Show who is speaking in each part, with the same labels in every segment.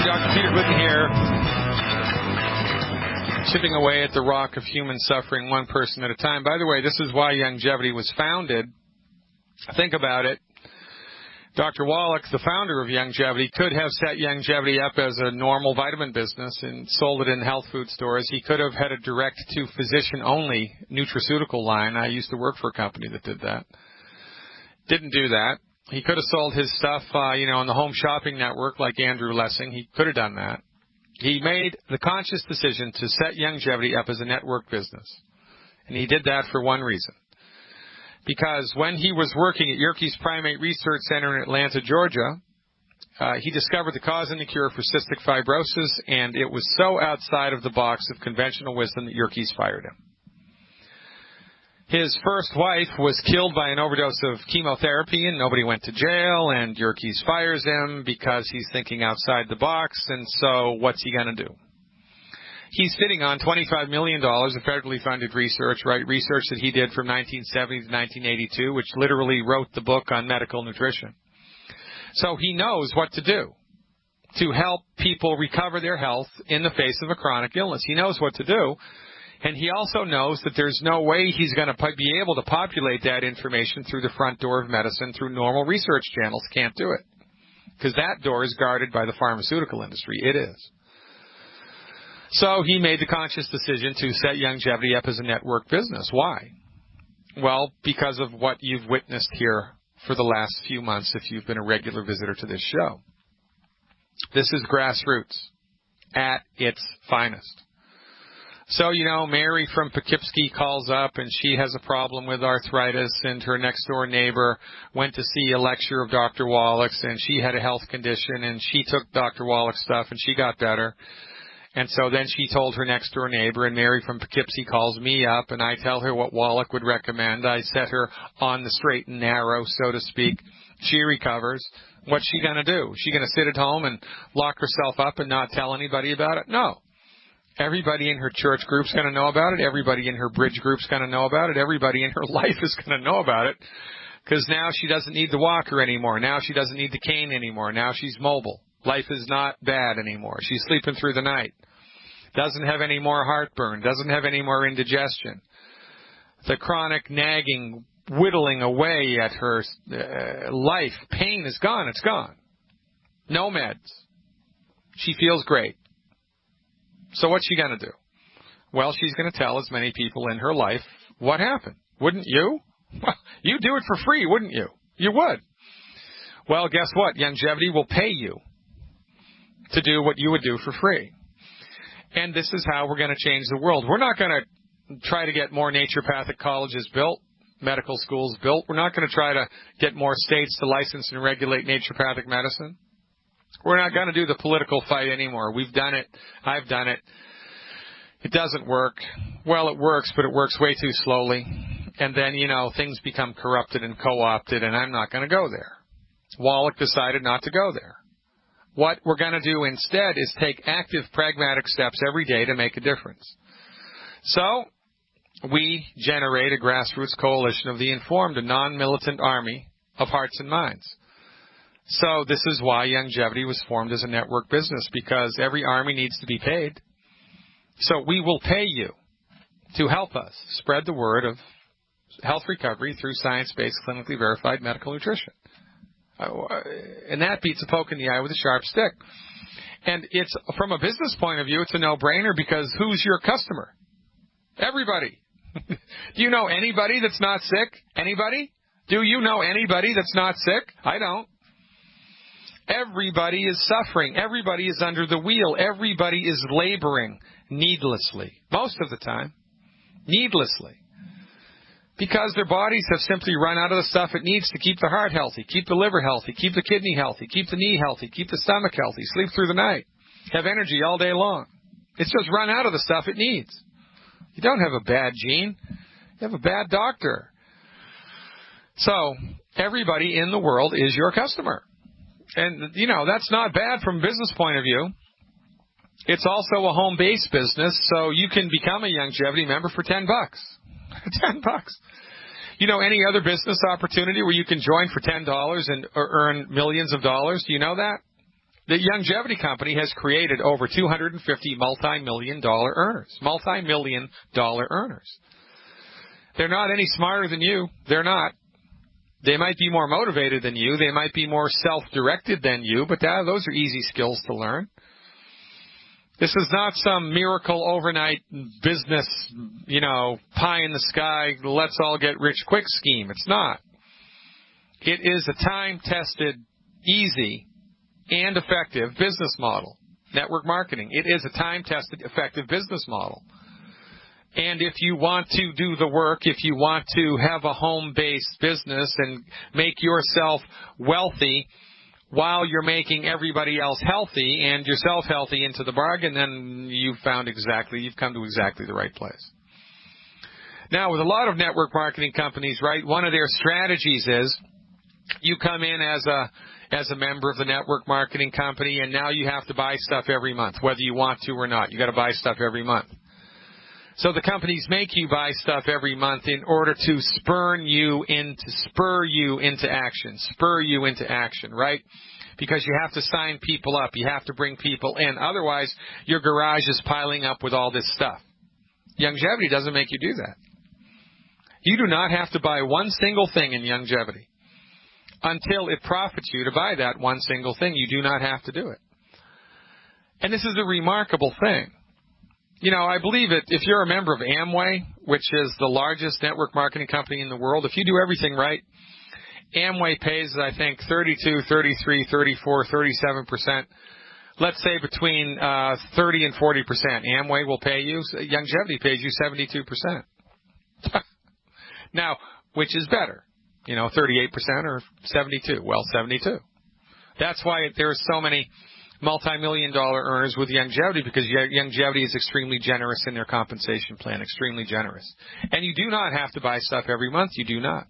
Speaker 1: Dr. Peter Glidden here, chipping away at the rock of human suffering one person at a time. By the way, this is why Longevity was founded. Think about it. Dr. Wallach, the founder of Longevity, could have set Longevity up as a normal vitamin business and sold it in health food stores. He could have had a direct-to-physician-only nutraceutical line. I used to work for a company that did that. Didn't do that. He could have sold his stuff, on the home shopping network like Andrew Lessing. He could have done that. He made the conscious decision to set Longevity up as a network business. And he did that for one reason. Because when he was working at Yerkes Primate Research Center in Atlanta, Georgia, he discovered the cause and the cure for cystic fibrosis, and it was so outside of the box of conventional wisdom that Yerkes fired him. His first wife was killed by an overdose of chemotherapy, and nobody went to jail, and Yerkes fires him because he's thinking outside the box, and so what's he going to do? He's sitting on $25 million of federally funded research, right? Research that he did from 1970 to 1982, which literally wrote the book on medical nutrition. So he knows what to do to help people recover their health in the face of a chronic illness. He knows what to do. And he also knows that there's no way he's going to be able to populate that information through the front door of medicine through normal research channels. Can't do it. Because that door is guarded by the pharmaceutical industry. It is. So he made the conscious decision to set Longevity up as a network business. Why? Well, because of what you've witnessed here for the last few months if you've been a regular visitor to this show. This is grassroots at its finest. So, Mary from Poughkeepsie calls up and she has a problem with arthritis, and her next door neighbor went to see a lecture of Dr. Wallach's, and she had a health condition, and she took Dr. Wallach's stuff and she got better. And so then she told her next door neighbor, and Mary from Poughkeepsie calls me up, and I tell her what Wallach would recommend. I set her on the straight and narrow, so to speak. She recovers. What's she going to do? Is she going to sit at home and lock herself up and not tell anybody about it? No. Everybody in her church group's going to know about it. Everybody in her bridge group's going to know about it. Everybody in her life is going to know about it, because now she doesn't need the walker anymore. Now she doesn't need the cane anymore. Now she's mobile. Life is not bad anymore. She's sleeping through the night. Doesn't have any more heartburn. Doesn't have any more indigestion. The chronic nagging, whittling away at her life, pain is gone. It's gone. No meds. She feels great. So what's she going to do? Well, she's going to tell as many people in her life what happened. Wouldn't you? Well, you'd do it for free, wouldn't you? You would. Well, guess what? Longevity will pay you to do what you would do for free. And this is how we're going to change the world. We're not going to try to get more naturopathic colleges built, medical schools built. We're not going to try to get more states to license and regulate naturopathic medicine. We're not going to do the political fight anymore. We've done it. I've done it. It doesn't work. Well, it works, but it works way too slowly. And then, things become corrupted and co-opted, and I'm not going to go there. Wallach decided not to go there. What we're going to do instead is take active, pragmatic steps every day to make a difference. So we generate a grassroots coalition of the informed, a non-militant army of hearts and minds. So this is why Longevity was formed as a network business, because every army needs to be paid. So we will pay you to help us spread the word of health recovery through science-based, clinically verified medical nutrition. And that beats a poke in the eye with a sharp stick. And it's, from a business point of view, it's a no-brainer, because who's your customer? Everybody. Do you know anybody that's not sick? Anybody? Do you know anybody that's not sick? I don't. Everybody is suffering. Everybody is under the wheel. Everybody is laboring needlessly, most of the time, needlessly. Because their bodies have simply run out of the stuff it needs to keep the heart healthy, keep the liver healthy, keep the kidney healthy, keep the knee healthy, keep the stomach healthy, sleep through the night, have energy all day long. It's just run out of the stuff it needs. You don't have a bad gene. You have a bad doctor. So everybody in the world is your customer. And, that's not bad from a business point of view. It's also a home-based business, so you can become a Longevity member for $10. $10. Any other business opportunity where you can join for $10 and earn millions of dollars? Do you know that? The longevity company has created over 250 multi-million-dollar earners. Multi-million-dollar earners. They're not any smarter than you. They're not. They might be more motivated than you. They might be more self-directed than you, but those are easy skills to learn. This is not some miracle overnight business, pie in the sky, let's all get rich quick scheme. It's not. It is a time-tested, easy, and effective business model. Network marketing. It is a time-tested, effective business model. And if you want to do the work, if you want to have a home-based business and make yourself wealthy while you're making everybody else healthy and yourself healthy into the bargain, then you've come to exactly the right place. Now, with a lot of network marketing companies, right, one of their strategies is you come in as a member of the network marketing company, and now you have to buy stuff every month, whether you want to or not. You got to buy stuff every month. So the companies make you buy stuff every month in order to spur you into action, right? Because you have to sign people up. You have to bring people in. Otherwise, your garage is piling up with all this stuff. Longevity doesn't make you do that. You do not have to buy one single thing in longevity. Until it profits you to buy that one single thing, you do not have to do it. And this is a remarkable thing. I believe it. If you're a member of Amway, which is the largest network marketing company in the world, if you do everything right, Amway pays, I think, 32, 33, 34, 37%. Let's say between 30 and 40%. Amway will pay you. Longevity pays you 72%. Now, which is better? 38% or 72? Well, 72. That's why there are so many multi-million-dollar earners with longevity, because longevity is extremely generous in their compensation plan, extremely generous. And you do not have to buy stuff every month. You do not.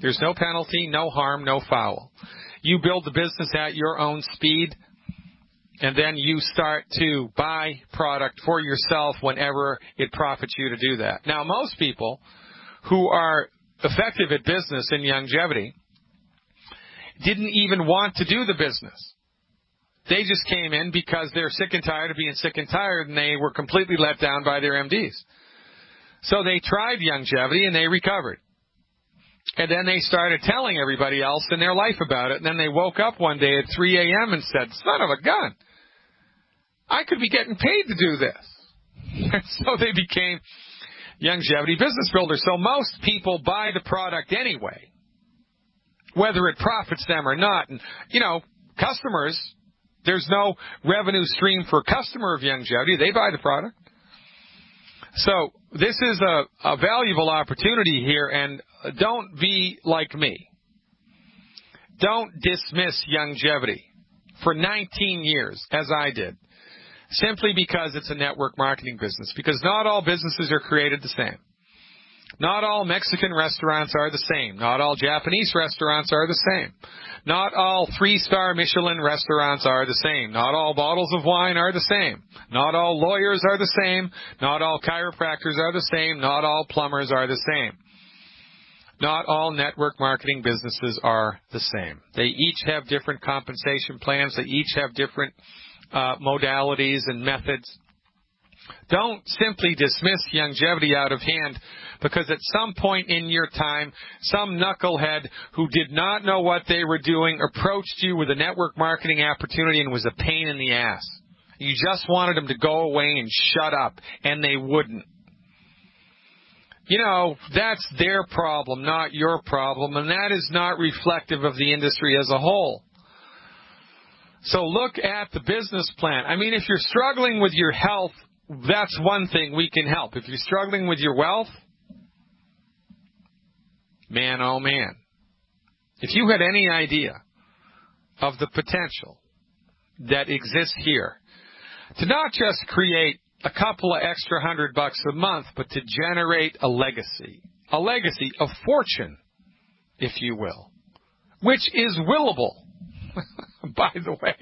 Speaker 1: There's no penalty, no harm, no foul. You build the business at your own speed, and then you start to buy product for yourself whenever it profits you to do that. Now, most people who are effective at business in longevity didn't even want to do the business. They just came in because they're sick and tired of being sick and tired, and they were completely let down by their MDs. So they tried longevity, and they recovered. And then they started telling everybody else in their life about it, and then they woke up one day at 3 a.m. and said, son of a gun, I could be getting paid to do this. And so they became longevity business builders. So most people buy the product anyway, whether it profits them or not. And, customers, there's no revenue stream for a customer of longevity. They buy the product. So this is a valuable opportunity here, and don't be like me. Don't dismiss longevity for 19 years, as I did, simply because it's a network marketing business, because not all businesses are created the same. Not all Mexican restaurants are the same. Not all Japanese restaurants are the same. Not all 3-star Michelin restaurants are the same. Not all bottles of wine are the same. Not all lawyers are the same. Not all chiropractors are the same. Not all plumbers are the same. Not all network marketing businesses are the same. They each have different compensation plans. They each have different modalities and methods. Don't simply dismiss longevity out of hand because at some point in your time, some knucklehead who did not know what they were doing approached you with a network marketing opportunity and was a pain in the ass. You just wanted them to go away and shut up, and they wouldn't. That's their problem, not your problem, and that is not reflective of the industry as a whole. So look at the business plan. If you're struggling with your health, that's one thing we can help. If you're struggling with your wealth, man, oh man. If you had any idea of the potential that exists here to not just create a couple of extra $100 a month, but to generate a legacy, a fortune, if you will, which is willable, by the way.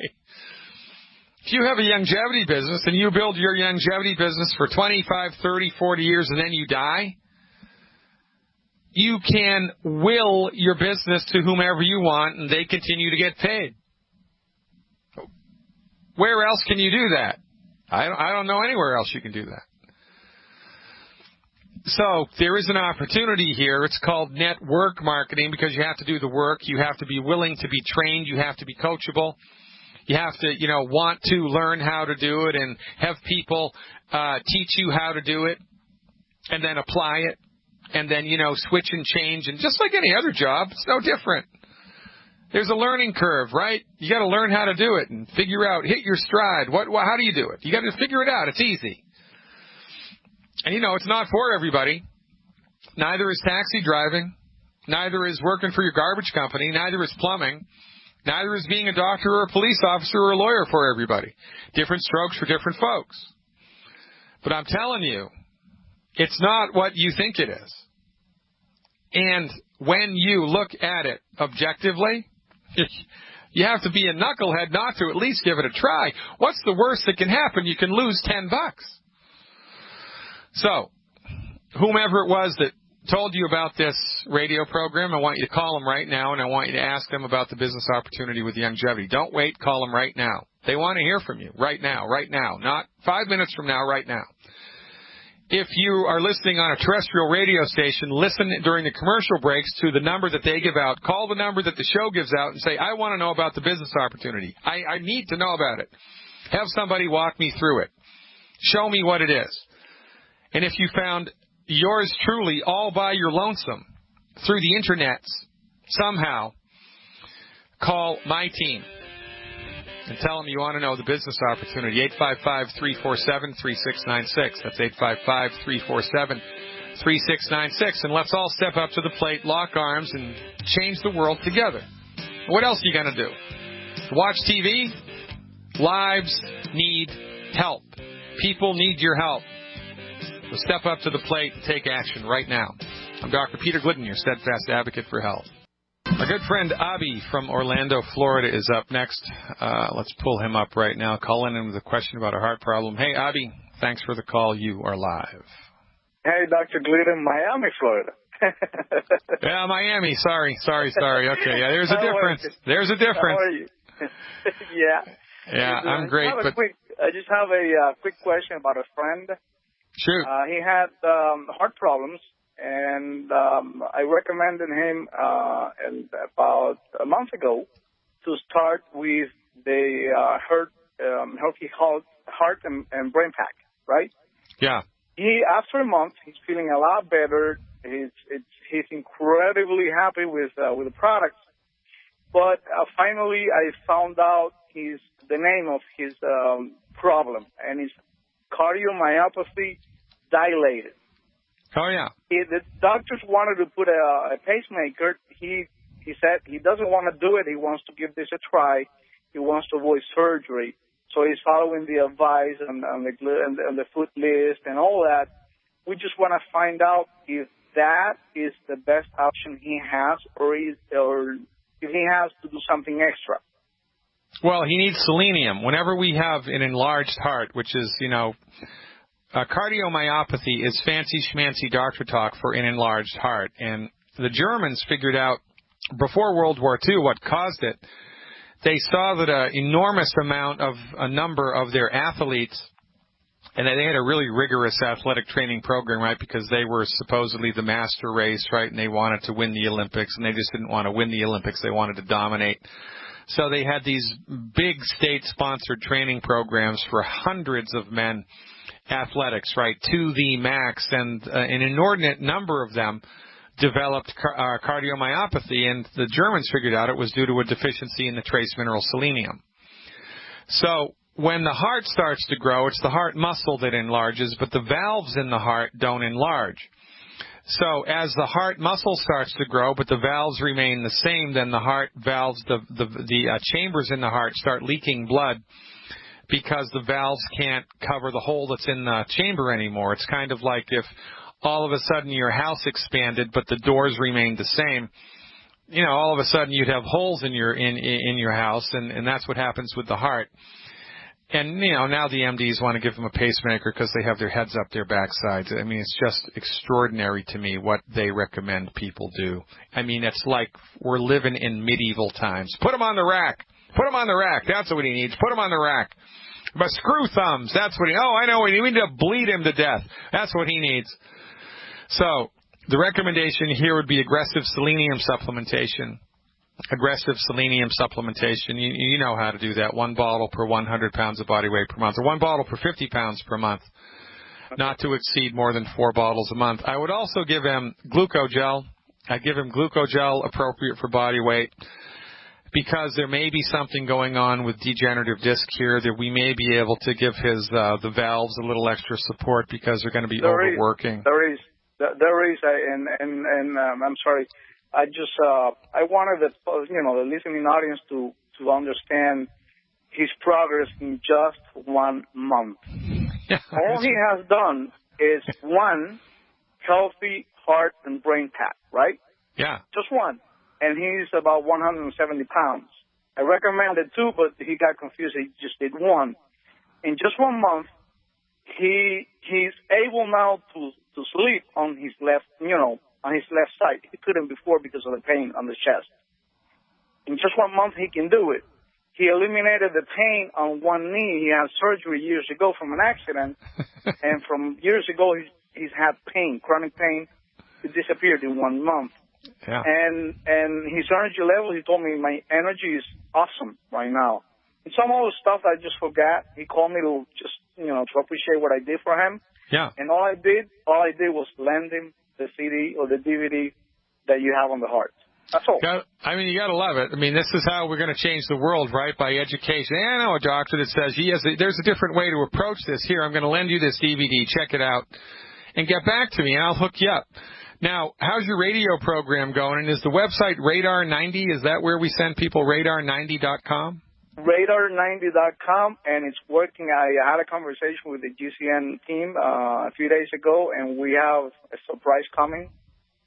Speaker 1: If you have a longevity business and you build your longevity business for 25, 30, 40 years and then you die, you can will your business to whomever you want and they continue to get paid. Where else can you do that? I don't know anywhere else you can do that. So there is an opportunity here. It's called network marketing because you have to do the work. You have to be willing to be trained. You have to be coachable. You have to, want to learn how to do it and have people teach you how to do it and then apply it and then, switch and change. And just like any other job, it's no different. There's a learning curve, right? You got to learn how to do it and figure out, hit your stride. How do you do it? You got to figure it out. It's easy. And, it's not for everybody. Neither is taxi driving. Neither is working for your garbage company. Neither is plumbing. Neither is being a doctor or a police officer or a lawyer for everybody. Different strokes for different folks. But I'm telling you, it's not what you think it is. And when you look at it objectively, you have to be a knucklehead not to at least give it a try. What's the worst that can happen? You can lose $10. So, whomever it was that told you about this radio program, I want you to call them right now, and I want you to ask them about the business opportunity with longevity. Don't wait. Call them right now. They want to hear from you right now, not 5 minutes from now, right now. If you are listening on a terrestrial radio station, listen during the commercial breaks to the number that they give out. Call the number that the show gives out and say, I want to know about the business opportunity. I need to know about it. Have somebody walk me through it. Show me what it is. And if you found yours truly all by your lonesome through the internets somehow, call my team and tell them you want to know the business opportunity. 855-347-3696. That's 855-347-3696. And let's all step up to the plate, lock arms, and change the world together. What else are you going to do? Watch TV? Lives need help. People need your help. So step up to the plate and take action right now. I'm Dr. Peter Glidden, your steadfast advocate for health. Our good friend Abby from Orlando, Florida is up next. Let's pull him up right now. Calling him with a question about a heart problem. Hey, Abby, thanks for the call. You are live.
Speaker 2: Hey, Dr. Glidden, Miami, Florida.
Speaker 1: Yeah, Miami. Sorry. Okay, yeah, there's a difference. There's a difference.
Speaker 2: How are you? Yeah.
Speaker 1: Yeah, I'm great.
Speaker 2: I just have a quick question about a friend.
Speaker 1: Shoot.
Speaker 2: He had heart problems, and I recommended him about a month ago to start with the Healthy Heart and Brain Pack, right?
Speaker 1: Yeah.
Speaker 2: After a month, he's feeling a lot better. He's incredibly happy with the products. But finally, I found out the name of his problem, and it's cardiomyopathy dilated.
Speaker 1: Oh, yeah.
Speaker 2: The doctors wanted to put a pacemaker. He said he doesn't want to do it. He wants to give this a try. He wants to avoid surgery. So he's following the advice and the food list and all that. We just want to find out if that is the best option he has, or if he has to do something extra.
Speaker 1: Well, he needs selenium. Whenever we have an enlarged heart, which is, cardiomyopathy is fancy schmancy doctor talk for an enlarged heart. And the Germans figured out before World War II what caused it. They saw that an enormous number of their athletes, and they had a really rigorous athletic training program, right, because they were supposedly the master race, right, and they wanted to win the Olympics, and they just didn't want to win the Olympics. They wanted to dominate. So they had these big state-sponsored training programs for hundreds of men, athletics, right, to the max, and an inordinate number of them developed cardiomyopathy, and the Germans figured out it was due to a deficiency in the trace mineral selenium. So when the heart starts to grow, it's the heart muscle that enlarges, but the valves in the heart don't enlarge. So as the heart muscle starts to grow, but the valves remain the same, then the heart valves, the chambers in the heart start leaking blood because the valves can't cover the hole that's in the chamber anymore. It's kind of like if all of a sudden your house expanded, but the doors remained the same. All of a sudden you'd have holes in your house, and that's what happens with the heart. And, now the MDs want to give them a pacemaker because they have their heads up their backsides. I mean, it's just extraordinary to me what they recommend people do. I mean, it's like we're living in medieval times. Put them on the rack. Put him on the rack. That's what he needs. Put him on the rack. But screw thumbs. That's what I know what he needs. We need to bleed him to death. That's what he needs. So the recommendation here would be aggressive selenium supplementation. Aggressive selenium supplementation. You know how to do that. 1 bottle per 100 pounds of body weight per month, or 1 bottle per 50 pounds per month. Not to exceed more than 4 bottles a month. I would also give him glucogel. I give him glucogel appropriate for body weight, because there may be something going on with degenerative disc here that we may be able to give his the valves a little extra support because they're going to be overworking.
Speaker 2: There is, and I'm sorry. I wanted the listening audience to understand his progress in just 1 month.
Speaker 1: Yeah.
Speaker 2: All he has done is 1 healthy heart and brain pack, right?
Speaker 1: Yeah.
Speaker 2: Just 1. And he's about 170 pounds. I recommended 2, but he got confused. He just did 1. In just 1 month, he's able now to sleep on his left, on his left side. He couldn't before because of the pain on the chest. In just 1 month, he can do it. He eliminated the pain on one knee. He had surgery years ago from an accident, and from years ago, he's had pain, chronic pain. It disappeared in 1 month.
Speaker 1: Yeah.
Speaker 2: And his energy level, he told me, my energy is awesome right now. And some of the stuff I just forgot. He called me to just, to appreciate what I did for him.
Speaker 1: Yeah.
Speaker 2: And all I did was lend him the CD or the DVD that you have on the heart. That's all.
Speaker 1: You got to love it. This is how we're going to change the world, right? By education. And I know a doctor that says there's a different way to approach this. Here, I'm going to lend you this DVD. Check it out, and get back to me, and I'll hook you up. Now, how's your radio program going? And is the website Radar 90? Is that where we send people? Radar90.com.
Speaker 2: Radar90.com, and it's working. I had a conversation with the GCN team a few days ago, and we have a surprise coming.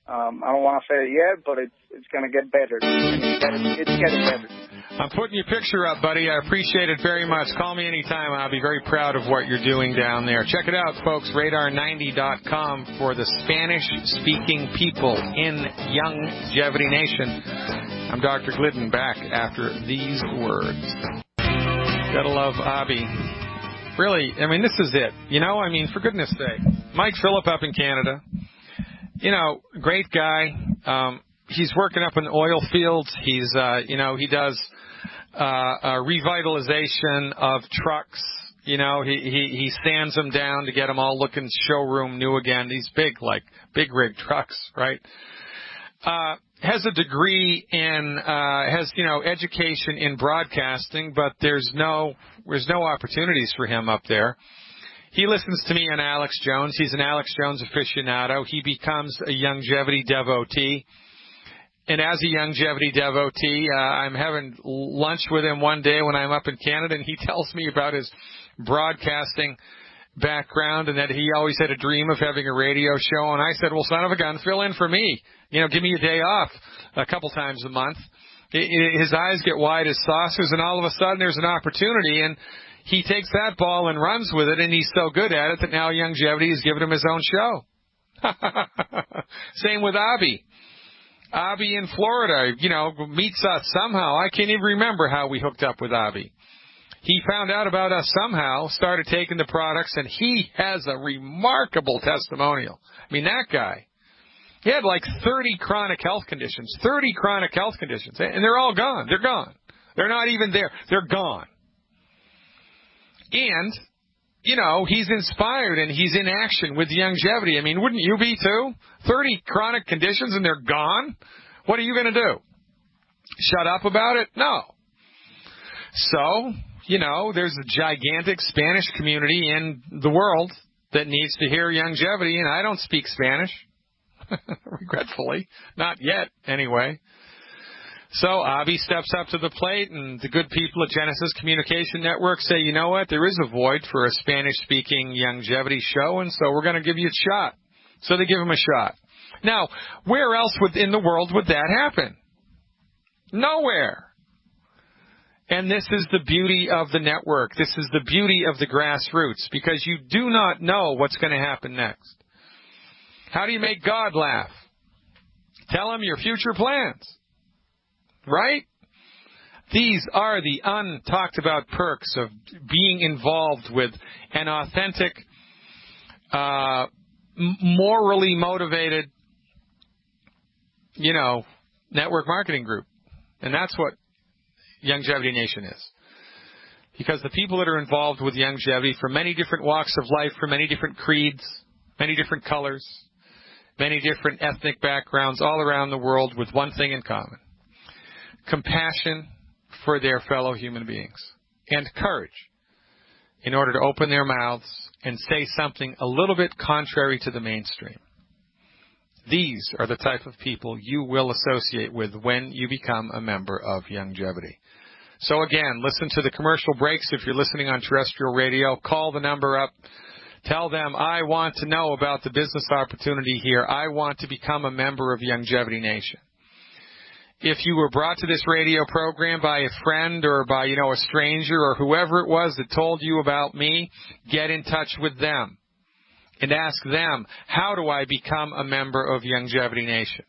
Speaker 2: I don't want to say it yet, but it's going to get better. It's getting better.
Speaker 1: I'm putting your picture up, buddy. I appreciate it very much. Call me anytime. I'll be very proud of what you're doing down there. Check it out, folks. Radar90.com for the Spanish-speaking people in Youngevity Nation. I'm Dr. Glidden, back after these words. Gotta love Abby. Really, this is it. For goodness sake. Mike Phillip up in Canada. Great guy. He's working up in the oil fields. He's, he does revitalization of trucks. He sands them down to get them all looking showroom new again. These big rig trucks, right? Has a degree in, education in broadcasting, but there's no opportunities for him up there. He listens to me on Alex Jones. He's an Alex Jones aficionado. He becomes a Youngevity devotee. And as a Youngevity devotee, I'm having lunch with him one day when I'm up in Canada, and he tells me about his broadcasting background and that he always had a dream of having a radio show. And I said, well, son of a gun, fill in for me. Give me a day off a couple times a month. His eyes get wide as saucers, and all of a sudden there's an opportunity, and he takes that ball and runs with it, and he's so good at it that now Youngevity has given him his own show. Same with Abby. Abby in Florida, meets us somehow. I can't even remember how we hooked up with Abby. He found out about us somehow, started taking the products, and he has a remarkable testimonial. That guy, he had 30 chronic health conditions, and they're all gone. They're gone. They're not even there. They're gone. And, he's inspired and he's in action with Youngevity. Wouldn't you be too? 30 chronic conditions and they're gone? What are you going to do? Shut up about it? No. So, there's a gigantic Spanish community in the world that needs to hear Youngevity, and I don't speak Spanish. Regretfully. Not yet, anyway. So Avi steps up to the plate, and the good people at Genesis Communication Network say, you know what, there is a void for a Spanish-speaking Youngevity show, and so we're going to give you a shot. So they give him a shot. Now, where else in the world would that happen? Nowhere. And this is the beauty of the network. This is the beauty of the grassroots, because you do not know what's going to happen next. How do you make God laugh? Tell him your future plans. Right? These are the untalked about perks of being involved with an authentic, morally motivated, network marketing group. And that's what Longevity Nation is. Because the people that are involved with longevity from many different walks of life, from many different creeds, many different colors, many different ethnic backgrounds all around the world with one thing in common: compassion for their fellow human beings and courage in order to open their mouths and say something a little bit contrary to the mainstream. These are the type of people you will associate with when you become a member of Longevity. So again, listen to the commercial breaks if you're listening on terrestrial radio. Call the number up. Tell them, I want to know about the business opportunity here. I want to become a member of Longevity Nation. If you were brought to this radio program by a friend or by, a stranger or whoever it was that told you about me, get in touch with them and ask them, how do I become a member of Longevity Nation?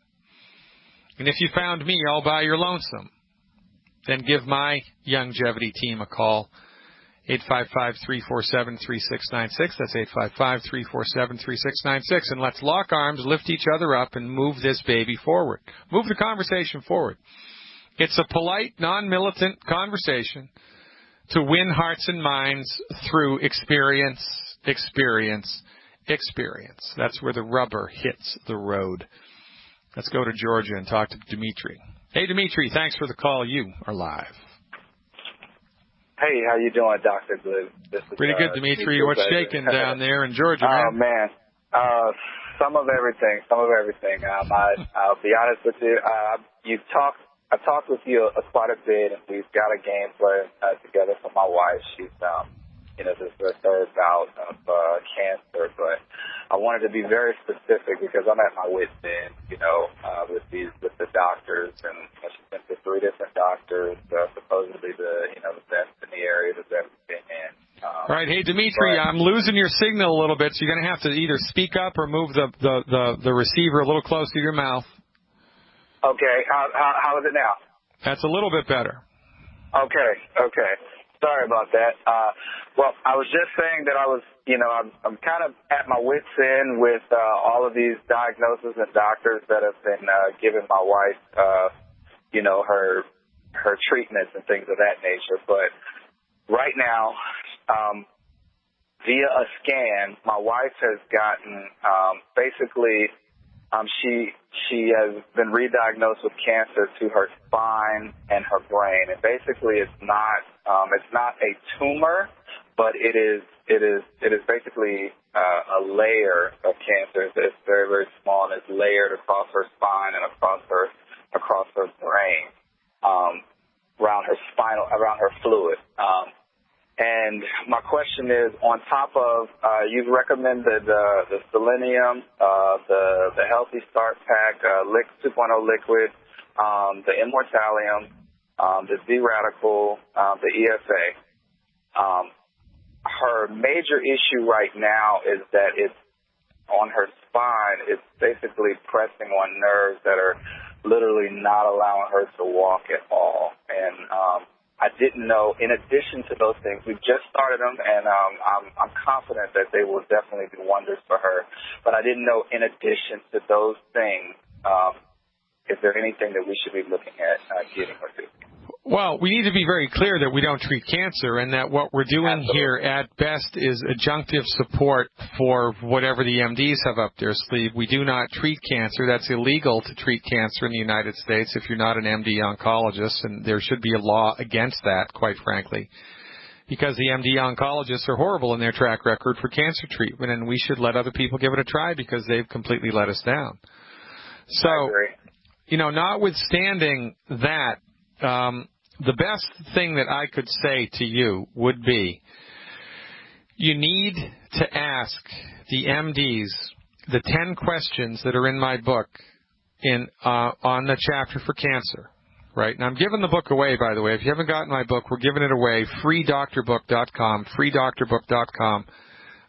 Speaker 1: And if you found me all by your lonesome, then give my Longevity team a call, 855-347-3696. That's 855-347-3696. And let's lock arms, lift each other up, and move this baby forward. Move the conversation forward. It's a polite, non-militant conversation to win hearts and minds through experience. That's where the rubber hits the road. Let's go to Georgia and talk to Dimitri. Hey, Dimitri, thanks for the call. You are live.
Speaker 3: Hey, how you doing, Dr. Glidden?
Speaker 1: Pretty good, Dimitri. What's shaking down there in Georgia,
Speaker 3: man?
Speaker 1: Oh, man.
Speaker 3: Some of everything. I'll be honest with you. I talked with you quite a bit, and we've got a game plan together for my wife. She's, this is her third bout of cancer, but I wanted to be very specific because I'm at my wit's end, with the doctors, and she's been to 3 different doctors, supposedly the best in the area, the best opinion.
Speaker 1: All right, hey Dimitri, I'm losing your signal a little bit, so you're going to have to either speak up or move the receiver a little closer to your mouth.
Speaker 3: Okay, how is it now?
Speaker 1: That's a little bit better.
Speaker 3: Okay. Sorry about that. Well, I was just saying that I was, I'm kind of at my wit's end with all of these diagnoses and doctors that have been giving my wife, her treatments and things of that nature. But right now, via a scan, my wife has gotten she has been re-diagnosed with cancer to her spine and her brain, and basically it's not a tumor, but it is basically a layer of cancer. It's very, very small, and it's layered across her spine and across her brain, around her fluid. And my question is, on top of, you've recommended the selenium, the Healthy Start Pack, 2.0 liquid, the Immortalium, the Z-Radical, the ESA. Her major issue right now is that it's on her spine. It's basically pressing on nerves that are literally not allowing her to walk at all. And I didn't know, in addition to those things, we've just started them, and I'm confident that they will definitely do wonders for her. But I didn't know, in addition to those things, is there anything that we should be looking at getting her to?
Speaker 1: Well, we need to be very clear that we don't treat cancer, and that what we're doing here at best is adjunctive support for whatever the MDs have up their sleeve. We do not treat cancer. That's illegal to treat cancer in the United States if you're not an MD oncologist, and there should be a law against that, quite frankly, because the MD oncologists are horrible in their track record for cancer treatment, and we should let other people give it a try because they've completely let us down. So, notwithstanding that, the best thing that I could say to you would be, you need to ask the MDs the 10 questions that are in my book on the chapter for cancer, right? And I'm giving the book away, by the way. If you haven't gotten my book, we're giving it away, freedoctorbook.com, freedoctorbook.com.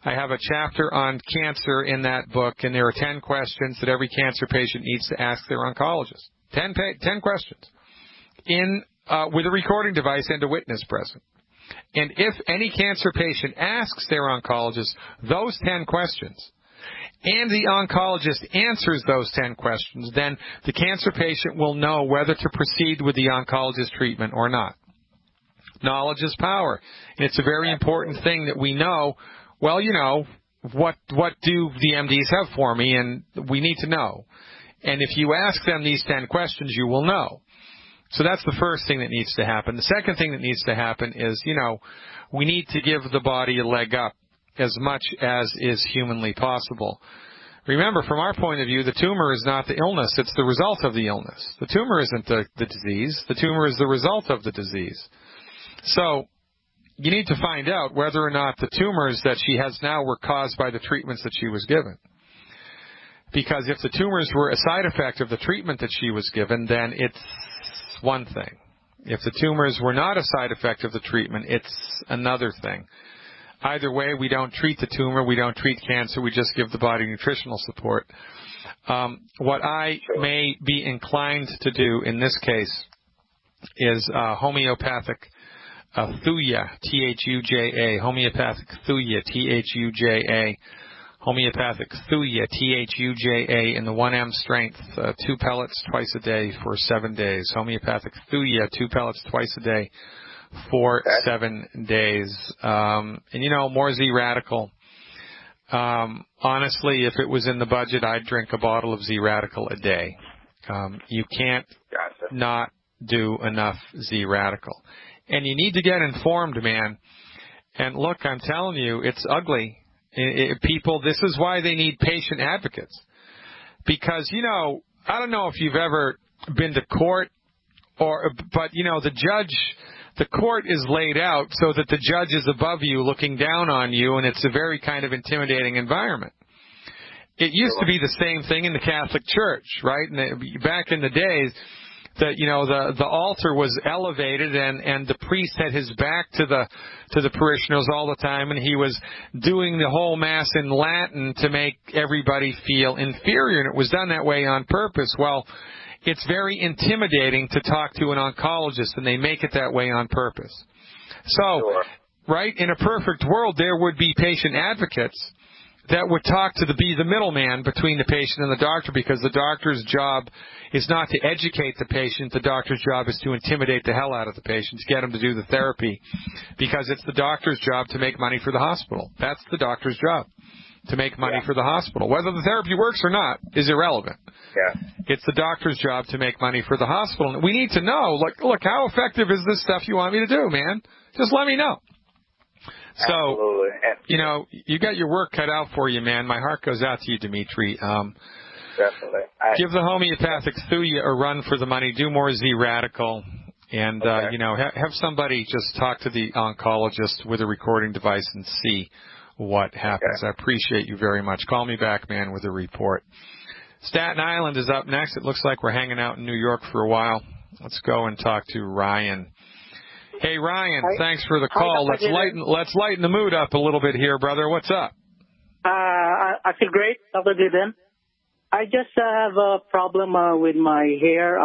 Speaker 1: I have a chapter on cancer in that book, and there are 10 questions that every cancer patient needs to ask their oncologist. 10 questions. In with a recording device and a witness present. And if any cancer patient asks their oncologist those 10 questions, and the oncologist answers those 10 questions, then the cancer patient will know whether to proceed with the oncologist treatment or not. Knowledge is power. And it's a very important thing that we know, well, you know, what do the MDs have for me, and we need to know. And if you ask them these 10 questions, you will know. So that's the first thing that needs to happen. The second thing that needs to happen is, you know, we need to give the body a leg up as much as is humanly possible. Remember, from our point of view, the tumor is not the illness, it's the result of the illness. The tumor isn't the disease. The tumor is the result of the disease. So you need to find out whether or not the tumors that she has now were caused by the treatments that she was given. Because if the tumors were a side effect of the treatment that she was given, then it's one thing. If the tumors were not a side effect of the treatment, it's another thing. Either way, we don't treat the tumor, we don't treat cancer, we just give the body nutritional support. What I may be inclined to do in this case is homeopathic thuja, Thuja, homeopathic thuja, Thuja, homeopathic thuja, Thuja, in the 1M strength, 2 pellets twice a day for 7 days. Homeopathic thuja, 2 pellets twice a day for 7 days. And, you know, more Z-Radical. Honestly, if it was in the budget, I'd drink a bottle of Z-Radical a day. You can't not do enough Z-Radical. And you need to get informed, man. And look, I'm telling you, it's ugly. People, this is why they need patient advocates. Because, you know, I don't know if you've ever been to court, but, you know, the court is laid out so that the judge is above you looking down on you, and it's a very kind of intimidating environment. It used to be the same thing in the Catholic Church, right? Back in the days, the altar was elevated, and the priest had his back to the parishioners all the time, and he was doing the whole mass in Latin to make everybody feel inferior, and it was done that way on purpose. Well, it's very intimidating to talk to an oncologist, and they make it that way on purpose. So, right, in a perfect world, there would be patient advocates that would talk to be the middleman between the patient and the doctor, because the doctor's job is not to educate the patient. The doctor's job is to intimidate the hell out of the patient, to get him to do the therapy, because it's the doctor's job to make money for the hospital. That's the doctor's job, to make money for the hospital. Whether the therapy works or not is irrelevant.
Speaker 3: Yeah.
Speaker 1: It's the doctor's job to make money for the hospital. And we need to know, look, how effective is this stuff you want me to do, man? Just let me know. So,
Speaker 3: absolutely.
Speaker 1: You know, you got your work cut out for you, man. My heart goes out to you, Dimitri.
Speaker 3: Definitely.
Speaker 1: Give the homeopathic thuja a run for the money. Do more Z-Radical. And, you know, have somebody just talk to the oncologist with a recording device and see what happens. I appreciate you very much. Call me back, man, with a report. Staten Island is up next. It looks like we're hanging out in New York for a while. Let's go and talk to Ryan. Hey, Ryan, thanks for the call. Let's lighten the mood up a little bit here, brother. What's up?
Speaker 4: I feel great, Dr. Glidden. I just have a problem with my hair.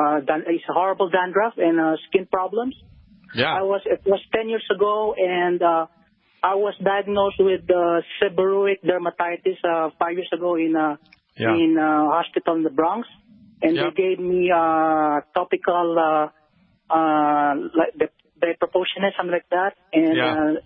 Speaker 4: It's horrible dandruff and skin problems.
Speaker 1: Yeah.
Speaker 4: It was 10 years ago, and I was diagnosed with seborrheic dermatitis 5 years ago in hospital in the Bronx, and they gave me topical like the proportionate, something like that, and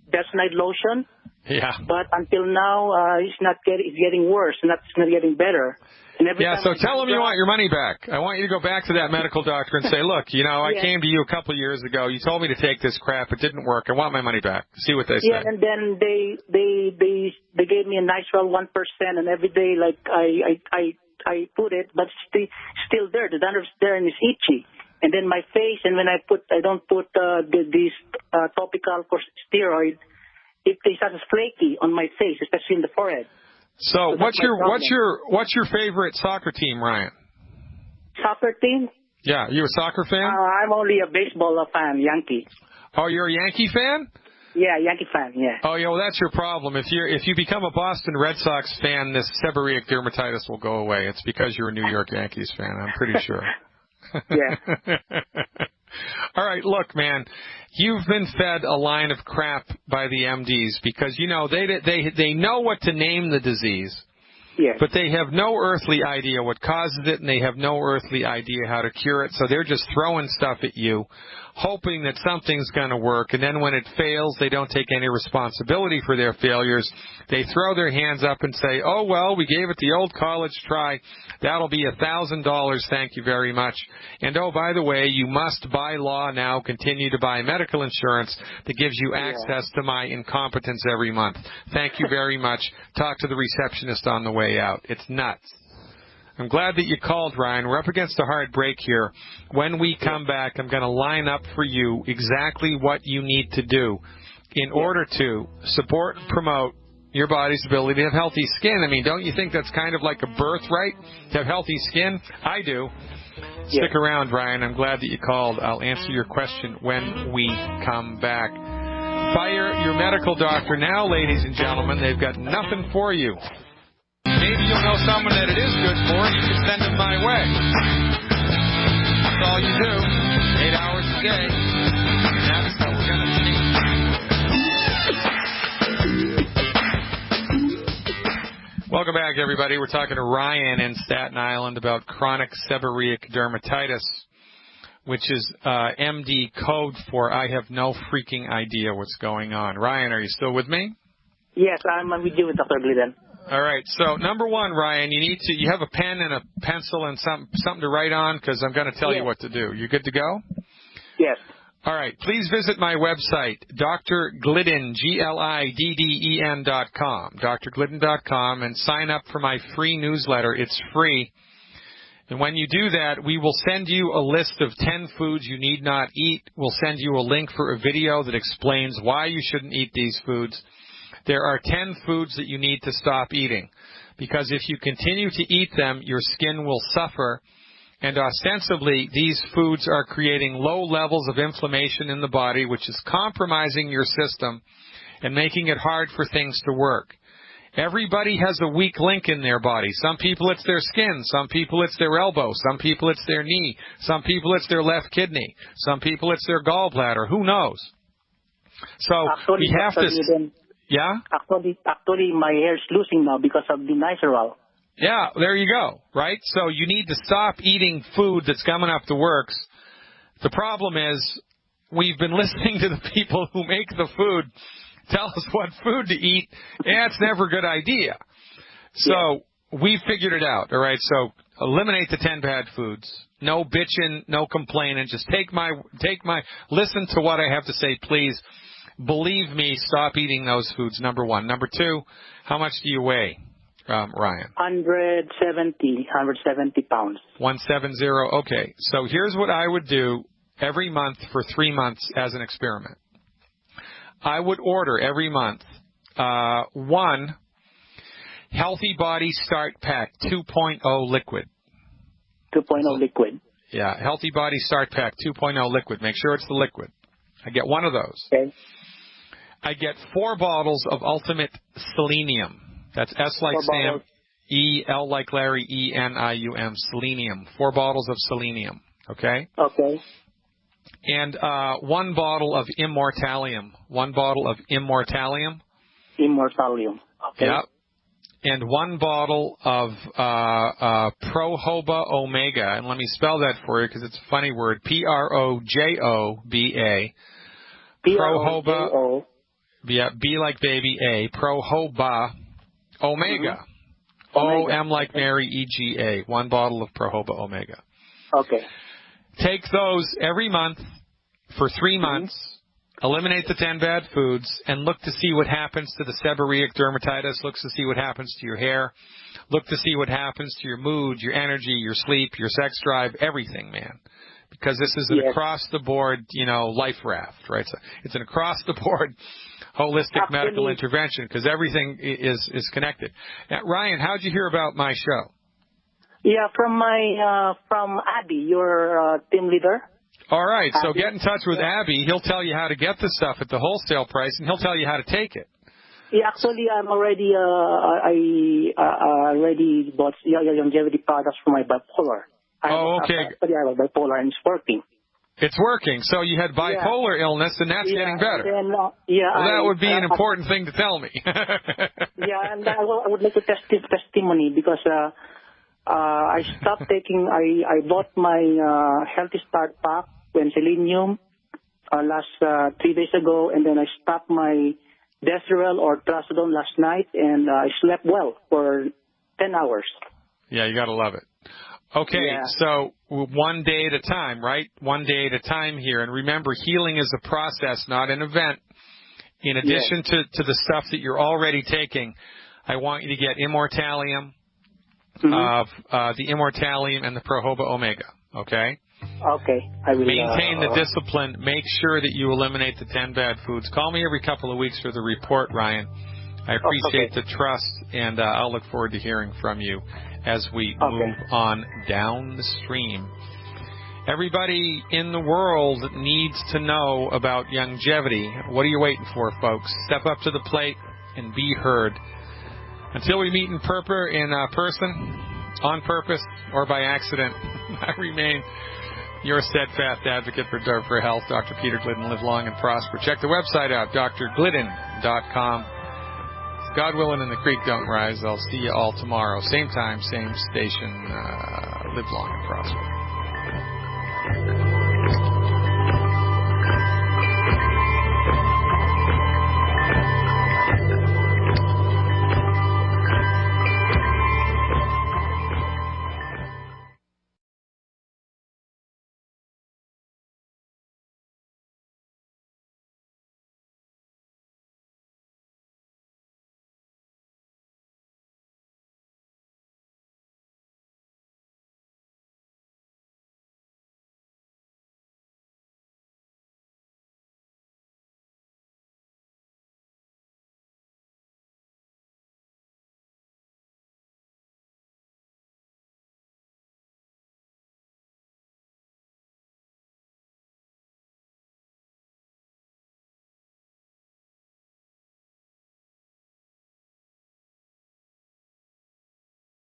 Speaker 4: Desnite lotion.
Speaker 5: Yeah.
Speaker 4: But until now, it's getting worse, and it's not getting better. And
Speaker 1: so tell him you want your money back. I want you to go back to that medical doctor and say, look, I came to you a couple of years ago. You told me to take this crap. It didn't work. I want my money back. See what they say.
Speaker 4: Yeah, and then they gave me a nitrile 1%, and every day, like, I put it, but it's still there. The dandruff's there and it's itchy. And then my face, and when I don't put this topical steroid, it starts flaky on my face, especially in the forehead.
Speaker 1: So what's your favorite soccer team, Ryan?
Speaker 4: Soccer team?
Speaker 1: Yeah, you a soccer fan?
Speaker 4: I'm only a baseball fan, Yankee.
Speaker 1: Oh, you're a Yankee fan?
Speaker 4: Yeah, Yankee fan, yeah.
Speaker 1: Oh, yeah, well, that's your problem. If you become a Boston Red Sox fan, this seborrheic dermatitis will go away. It's because you're a New York Yankees fan, I'm pretty sure.
Speaker 2: Yeah.
Speaker 1: All right, look, man, you've been fed a line of crap by the MDs because, you know, they know what to name the disease.
Speaker 2: Yes.
Speaker 1: But they have no earthly idea what causes it, and they have no earthly idea how to cure it, so they're just throwing stuff at you, hoping that something's going to work, and then when it fails, they don't take any responsibility for their failures. They throw their hands up and say, oh, well, we gave it the old college try. That'll be $1,000, thank you very much. And, oh, by the way, you must, by law now, continue to buy medical insurance that gives you access to my incompetence every month. Thank you very much. Talk to the receptionist on the way out. It's nuts. I'm glad that you called, Ryan. We're up against a hard break here. When we come back, I'm going to line up for you exactly what you need to do in order to support and promote your body's ability to have healthy skin. I mean, don't you think that's kind of like a birthright to have healthy skin? I do. Stick around, Ryan. I'm glad that you called. I'll answer your question when we come back. Fire your medical doctor now, ladies and gentlemen. They've got nothing for you. Maybe you'll know someone that it is good for, and you can send them my way. That's all you do. 8 hours a day. And that's how we're going to change. Welcome back, everybody. We're talking to Ryan in Staten Island about chronic seborrheic dermatitis, which is MD code for I have no freaking idea what's going on. Ryan, are you still with me?
Speaker 4: Yes, I'm with you, Dr. Glidden.
Speaker 1: All right. So number one, Ryan, you have a pen and a pencil and something to write on because I'm going to tell you what to do. You good to go?
Speaker 4: Yes.
Speaker 1: All right. Please visit my website, drglidden, GLIDDEN.com, drglidden.com, and sign up for my free newsletter. It's free. And when you do that, we will send you a list of 10 foods you need not eat. We'll send you a link for a video that explains why you shouldn't eat these foods. There are 10 foods that you need to stop eating, because if you continue to eat them, your skin will suffer, and ostensibly these foods are creating low levels of inflammation in the body, which is compromising your system and making it hard for things to work. Everybody has a weak link in their body. Some people it's their skin, some people it's their elbow, some people it's their knee, some people it's their left kidney, some people it's their gallbladder, who knows? So we have to... Yeah?
Speaker 4: Actually, my hair is losing now because of the nizoral.
Speaker 1: Yeah, there you go, right? So you need to stop eating food that's coming up the works. The problem is we've been listening to the people who make the food tell us what food to eat, and that's never a good idea. So we figured it out, all right? So eliminate the 10 bad foods. No bitching, no complaining. Just listen to what I have to say, please. Believe me, stop eating those foods, number one. Number two, how much do you weigh, Ryan?
Speaker 4: 170 pounds.
Speaker 1: 170, okay. So here's what I would do every month for 3 months as an experiment. I would order every month one Healthy Body Start Pack 2.0 liquid.
Speaker 4: 2.0 liquid.
Speaker 1: Yeah, Healthy Body Start Pack 2.0 liquid. Make sure it's the liquid. I get one of those.
Speaker 4: Okay.
Speaker 1: I get 4 bottles of Ultimate Selenium. That's S like Sam, E, L like Larry, E-N-I-U-M, Selenium. 4 bottles of Selenium, okay?
Speaker 4: Okay.
Speaker 1: And 1 bottle of Immortalium. 1 bottle of Immortalium.
Speaker 4: Immortalium, okay.
Speaker 1: Yep. And 1 bottle of Prohoba Omega. And let me spell that for you because it's a funny word. P-R-O-J-O-B-A.
Speaker 4: Prohoba.
Speaker 1: Yeah, B like baby, A. Prohoba Omega. O-M like Mary, E-G-A. 1 bottle of Prohoba Omega.
Speaker 4: Okay.
Speaker 1: Take those every month for 3 months. Eliminate the 10 bad foods and look to see what happens to the seborrheic dermatitis. Look to see what happens to your hair. Look to see what happens to your mood, your energy, your sleep, your sex drive, everything, man. Because this is an across-the-board, life raft, right? So it's an across-the-board holistic medical intervention because everything is connected. Now, Ryan, how'd you hear about my show?
Speaker 4: Yeah, from Abby, your team leader.
Speaker 1: All right, so get in touch with Abby. He'll tell you how to get the stuff at the wholesale price, and he'll tell you how to take it.
Speaker 4: Yeah, actually, I'm already I already bought longevity products for my bipolar.
Speaker 1: Okay.
Speaker 4: I have bipolar, and it's working.
Speaker 1: It's working. So you had bipolar illness, and that's getting better.
Speaker 4: Then,
Speaker 1: well, that would be an important thing to tell me.
Speaker 4: And I would like to testimony because I stopped taking. I bought my Healthy Start pack when selenium last 3 days ago, and then I stopped my Deserel or Trazodone last night, and I slept well for 10 hours.
Speaker 1: Yeah, you got to love it. Okay, so one day at a time, right? One day at a time here. And remember, healing is a process, not an event. In addition to the stuff that you're already taking, I want you to get Immortalium, the Immortalium and the Prohoba Omega, okay?
Speaker 4: Okay. I will
Speaker 1: maintain the discipline. Make sure that you eliminate the 10 bad foods. Call me every couple of weeks for the report, Ryan. I appreciate the trust, and I'll look forward to hearing from you as we move on down the stream. Everybody in the world needs to know about longevity. What are you waiting for, folks? Step up to the plate and be heard. Until we meet in person, on purpose, or by accident, I remain your steadfast advocate for health, Dr. Peter Glidden. Live long and prosper. Check the website out, drglidden.com. God willing and the creek don't rise. I'll see you all tomorrow. Same time, same station. Live long and prosper.